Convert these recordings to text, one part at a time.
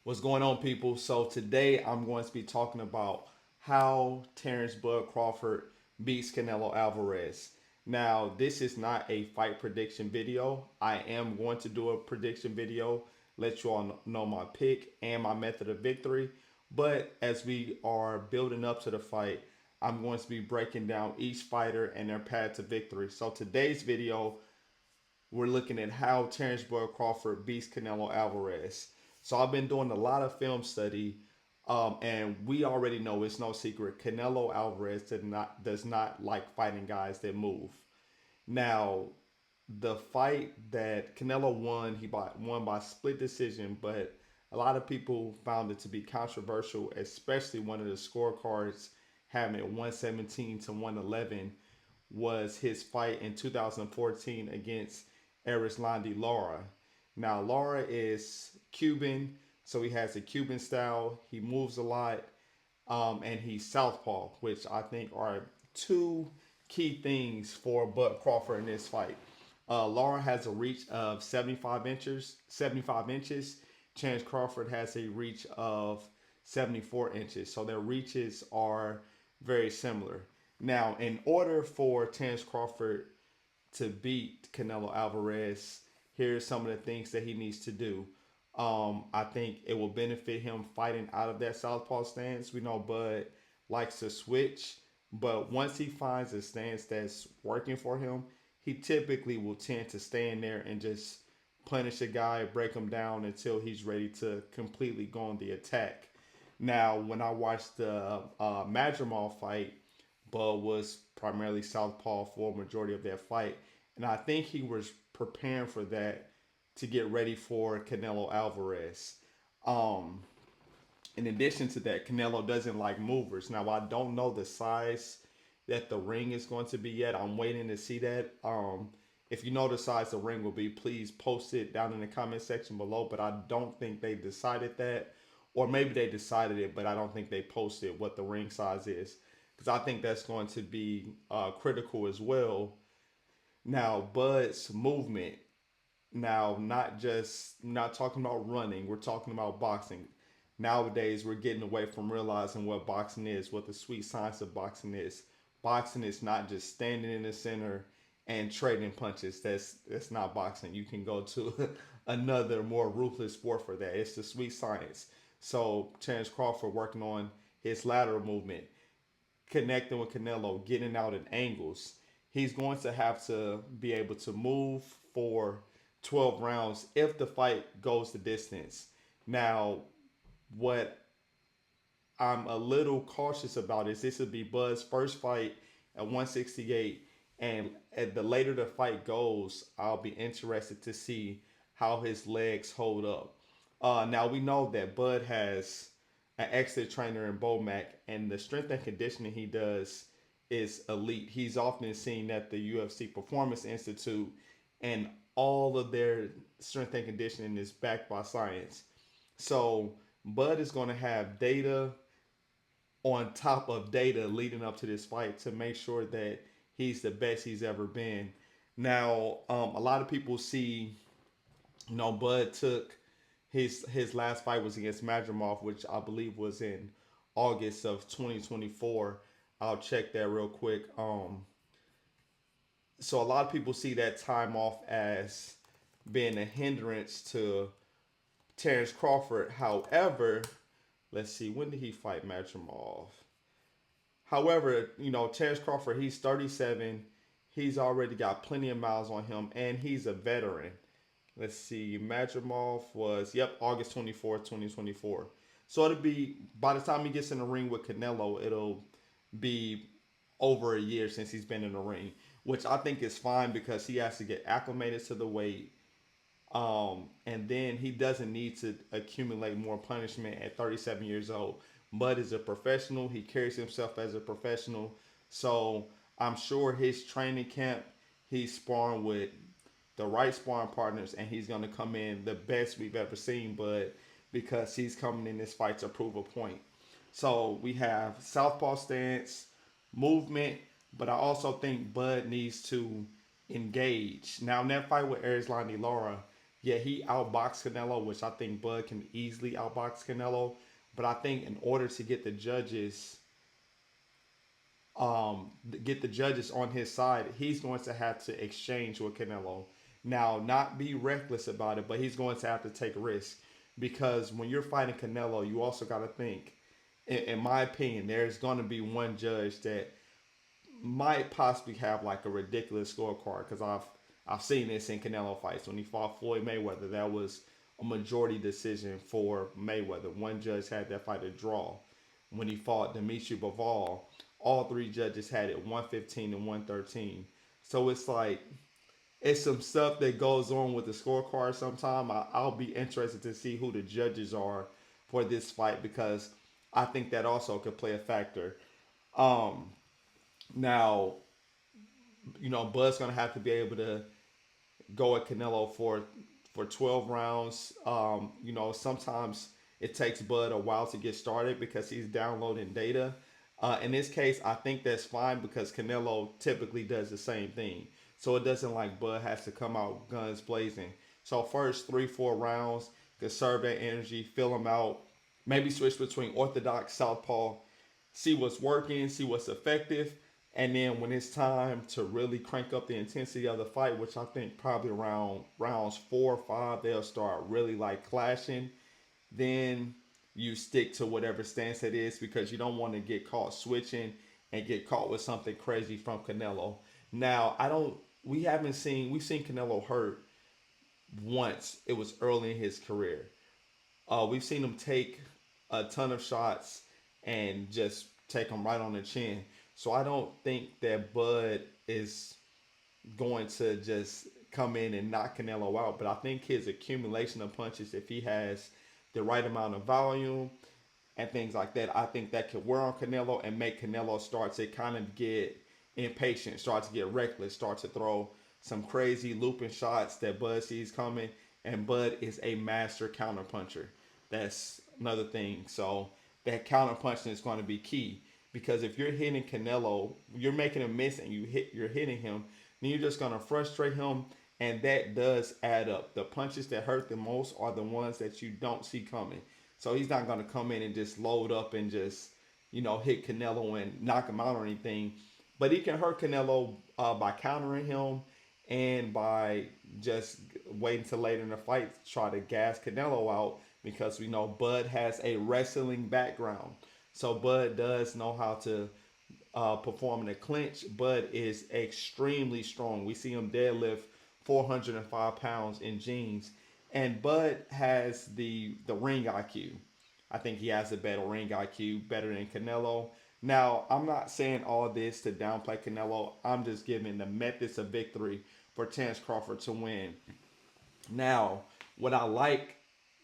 What's going on, people? So today I'm going to be talking about how Terence Bud Crawford beats Canelo Alvarez. Now, this is not a fight prediction video. I am going to do a prediction video, let you all know my pick and my method of victory. But as we are building up to the fight, I'm going to be breaking down each fighter and their path to victory. So today's video, we're looking at how Terence Bud Crawford beats Canelo Alvarez. So I've been doing a lot of film study, and we already know it's no secret. Canelo Alvarez does not like fighting guys that move. Now, the fight that Canelo won, won by split decision, but a lot of people found it to be controversial, especially one of the scorecards having it 117 to 111 was his fight in 2014 against Arislandi Lara. Now, Lara is Cuban, so he has a Cuban style. He moves a lot, and he's southpaw, which I think are two key things for Bud Crawford in this fight. Lara has a reach of 75 inches. 75 inches. Chance Crawford has a reach of 74 inches. So their reaches are very similar. Now, in order for Terence Crawford to beat Canelo Alvarez, here's some of the things that he needs to do. I think it will benefit him fighting out of that southpaw stance. We know Bud likes to switch, but once he finds a stance that's working for him, he typically will tend to stay in there and just punish a guy, break him down until he's ready to completely go on the attack. Now, when I watched the Madrimal fight, Bud was primarily southpaw for a majority of that fight, and I think he was preparing for that to get ready for Canelo Alvarez. Um, in addition to that, Canelo doesn't like movers. Now, I don't know the size that the ring is going to be yet. I'm waiting to see that. If you know the size the ring will be, please post it down in the comment section below. But I don't think they decided that, or maybe they decided it, but I don't think they posted what the ring size is because I think that's going to be critical as well. Now, Bud's movement. Now, not talking about running. We're talking about boxing. Nowadays, we're getting away from realizing what boxing is, what the sweet science of boxing is. Boxing is not just standing in the center and trading punches. That's not boxing. You can go to another more ruthless sport for that. It's the sweet science. So Terence Crawford working on his lateral movement, connecting with Canelo, getting out at angles. He's going to have to be able to move for 12 rounds if the fight goes the distance. Now, what I'm a little cautious about is this will be Bud's first fight at 168, and at the later the fight goes, I'll be interested to see how his legs hold up. Now we know that Bud has an excellent trainer in Bomac, and the strength and conditioning he does is elite. He's often seen at the UFC Performance Institute, and all of their strength and conditioning is backed by science. So Bud is going to have data on top of data leading up to this fight to make sure that he's the best he's ever been. Now, a lot of people see, Bud took his last fight was against Madrimov, which I believe was in August of 2024. I'll check that real quick. So a lot of people see that time off as being a hindrance to Terence Crawford. However, let's see, when did he fight Madrimov? However, Terence Crawford, he's 37. He's already got plenty of miles on him, and he's a veteran. Let's see, Madrimov was, August 24th, 2024. So it'll be, by the time he gets in the ring with Canelo, it'll be over a year since he's been in the ring, which I think is fine because he has to get acclimated to the weight. And then he doesn't need to accumulate more punishment at 37 years old. Bud is a professional. He carries himself as a professional. So I'm sure his training camp, he's sparring with the right sparring partners, and he's going to come in the best we've ever seen Bud because he's coming in this fight to prove a point. So we have southpaw stance, movement, but I also think Bud needs to engage. Now in that fight with Arislandi Lara, Yeah, he outboxed Canelo, which I think Bud can easily outbox Canelo. But I think in order to get the judges on his side, he's going to have to exchange with Canelo. Now, not be reckless about it, but he's going to have to take risks because when you're fighting Canelo, you also got to think. In my opinion, there's going to be one judge that might possibly have like a ridiculous scorecard because I've seen this in Canelo fights when he fought Floyd Mayweather. That was a majority decision for Mayweather. One judge had that fight a draw. When he fought Dimitri Bivol, all three judges had it 115 and 113. So it's like it's some stuff that goes on with the scorecard. Sometime I'll be interested to see who the judges are for this fight because I think that also could play a factor. Um, Now, Bud's gonna have to be able to go at Canelo for 12 rounds. Sometimes it takes Bud a while to get started because he's downloading data. In this case, I think that's fine because Canelo typically does the same thing. So it doesn't like Bud has to come out guns blazing. So first 3, 4 rounds, conserve that energy, fill them out, maybe switch between orthodox, southpaw, see what's working, see what's effective, and then when it's time to really crank up the intensity of the fight, which I think probably around rounds 4 or 5, they'll start really like clashing. Then you stick to whatever stance it is because you don't want to get caught switching and get caught with something crazy from Canelo. Now, I don't. We haven't seen. We've seen Canelo hurt once. It was early in his career. We've seen him take a ton of shots and just take them right on the chin. So I don't think that Bud is going to just come in and knock Canelo out. But I think his accumulation of punches, if he has the right amount of volume and things like that, I think that could wear on Canelo and make Canelo start to kind of get impatient, start to get reckless, start to throw some crazy looping shots that Bud sees coming. And Bud is a master counter puncher. That's another thing. So that counter punching is going to be key because if you're hitting Canelo, you're making him miss and you're hitting him, then you're just going to frustrate him, and that does add up. The punches that hurt the most are the ones that you don't see coming. So he's not going to come in and just load up and just hit Canelo and knock him out or anything, but he can hurt Canelo by countering him and by just waiting till later in the fight to try to gas Canelo out because we know Bud has a wrestling background. So Bud does know how to perform in a clinch. Bud is extremely strong. We see him deadlift 405 pounds in jeans. And Bud has the ring IQ. I think he has a better ring IQ, better than Canelo. Now, I'm not saying all this to downplay Canelo. I'm just giving the methods of victory for Terence Crawford to win. Now, what I like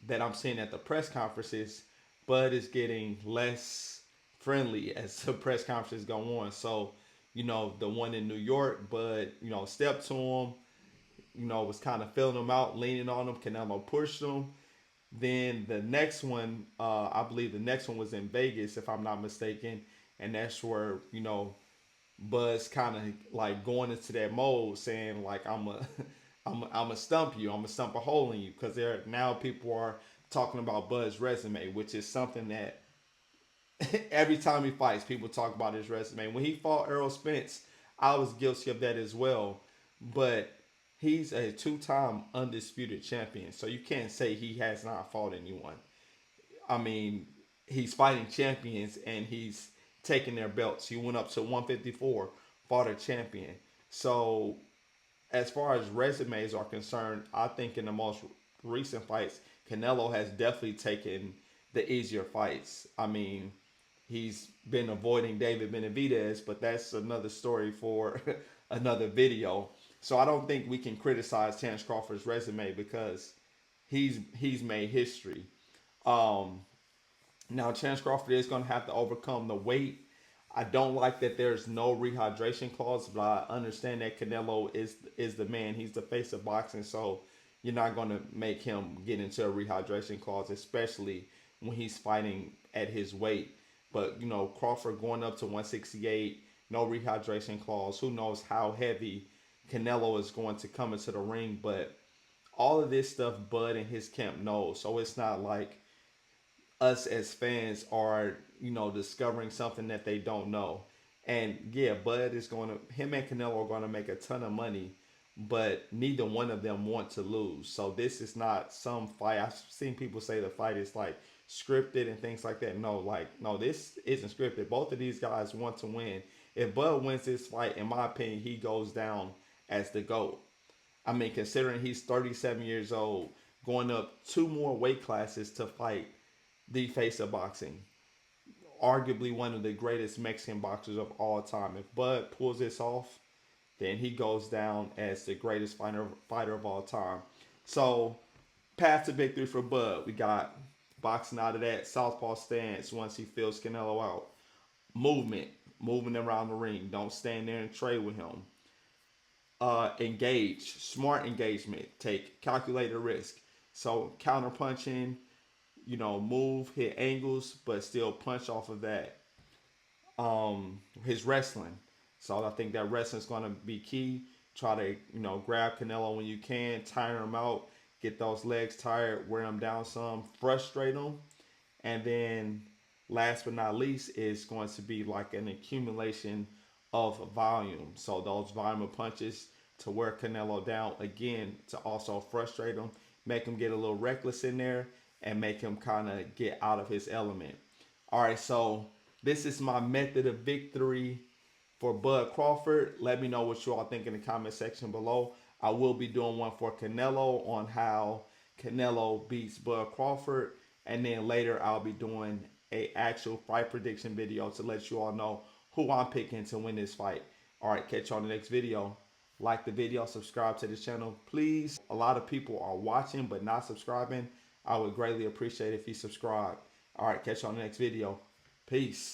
that I'm seeing at the press conferences, Bud is getting less friendly as the press conferences go on. So, the one in New York, Bud, stepped to him, was kind of filling him out, leaning on him. Canelo pushed him. Then the next one, I believe the next one was in Vegas, if I'm not mistaken. And that's where, Bud's kind of like going into that mode saying like, I'm a stump you. I'm a stump a hole in you because there now people are talking about Bud's resume, which is something that every time he fights, people talk about his resume. When he fought Errol Spence, I was guilty of that as well. But he's a two-time undisputed champion, so you can't say he has not fought anyone. I mean, he's fighting champions and he's taking their belts. He went up to 154, fought a champion. So as far as resumes are concerned, I think in the most recent fights, Canelo has definitely taken the easier fights. I mean, he's been avoiding David Benavidez, but that's another story for another video. So I don't think we can criticize Terence Crawford's resume because he's made history. Um, Now Terence Crawford is going to have to overcome the weight. I don't like that there's no rehydration clause, but I understand that Canelo is the man. He's the face of boxing, so you're not going to make him get into a rehydration clause, especially when he's fighting at his weight. But Crawford going up to 168, no rehydration clause. Who knows how heavy Canelo is going to come into the ring? But all of this stuff Bud and his camp knows. So it's not like us as fans are, discovering something that they don't know. And yeah, Bud is going to, him and Canelo are going to make a ton of money, but neither one of them want to lose. So this is not some fight. I've seen people say the fight is like scripted and things like that. No, no, this isn't scripted. Both of these guys want to win. If Bud wins this fight, in my opinion, he goes down as the GOAT. I mean, considering he's 37 years old, going up two more weight classes to fight the face of boxing, arguably one of the greatest Mexican boxers of all time. If Bud pulls this off, then he goes down as the greatest fighter of all time. So, path to victory for Bud. We got boxing out of that southpaw stance once he fills Canelo out. Movement, moving around the ring. Don't stand there and trade with him. Engage, smart engagement. Take calculated risk. So counter punching, move, hit angles, but still punch off of that. His wrestling. So I think that wrestling is going to be key. Try to, grab Canelo when you can, tire him out, get those legs tired, wear him down some, frustrate him. And then last but not least is going to be like an accumulation of volume. So those volume of punches to wear Canelo down again to also frustrate him, make him get a little reckless in there, and make him kind of get out of his element. All right, so this is my method of victory for Bud Crawford. Let me know what you all think in the comment section below. I will be doing one for Canelo on how Canelo beats Bud Crawford. And then later I'll be doing a actual fight prediction video to let you all know who I'm picking to win this fight. All right, catch you on the next video. Like the video, subscribe to the channel, please. A lot of people are watching but not subscribing. I would greatly appreciate if you subscribe. All right, catch you on the next video. Peace.